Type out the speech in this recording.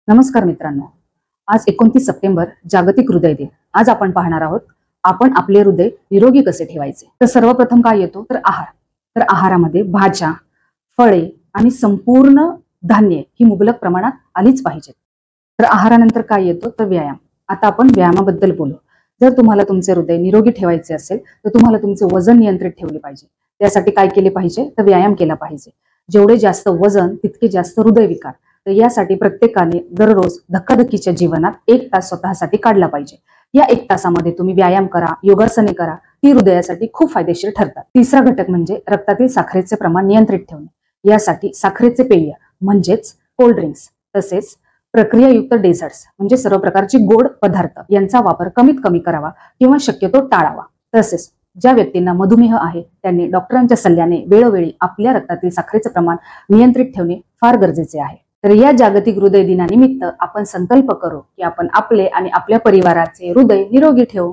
नमस्कार मित्रांनो, आज 29 सप्टेंबर जागतिक हृदय दिन। आज आपण पाहणार आहोत आपण आपले हृदय निरोगी कसे ठेवायचे। तर सर्वप्रथम काय येतो तर आहार। तर आहारामध्ये भाज्या, फळे आणि संपूर्ण धान्य ही मुबलक प्रमाणात आलीच पाहिजेत। तर आहारानंतर काय येतो तर व्यायाम। आता आपण व्यायामाबद्दल बोलू। जर तुम्हाला तुमचे हृदय निरोगी ठेवायचे असेल तर तुम्हाला तुमचे वजन नियंत्रित ठेवले पाहिजे। त्यासाठी काय केले पाहिजे तर व्यायाम केला पाहिजे। जेवढे जास्त वजन तितके जास्त हृदयविकार। तर यासाठी प्रत्येकाने दररोज धक्काधक्कीच्या जीवनात 1 तास स्वतःसाठी काढला पाहिजे। या 1 तासामध्ये तुम्ही व्यायाम करा, योगासने करा, ती हृदयासाठी खूप फायदेशीर ठरतात। तिसरा घटक म्हणजे रक्तातील साखरेचे प्रमाण नियंत्रित ठेवणे। यासाठी साखरेचे पेय म्हणजेच कोल्ड ड्रिंक्स तसेच प्रक्रियायुक्त डेझर्ट्स म्हणजे सर्व प्रकारचे गोड पदार्थ यांचा वापर कमीत कमी करावा किंवा शक्यतो टाळावा। तसेच ज्या व्यक्तींना मधुमेह आहे त्यांनी डॉक्टरांच्या सल्ल्याने वेळोवेळी आपल्या रक्तातील साखरेचे प्रमाण नियंत्रित ठेवणे फार गरजेचे आहे। तर या जागतिक हृदय दिनानिमित्त आपण संकल्प करू की आपण आपले आणि आपल्या परिवाराचे हृदय निरोगी ठेवू।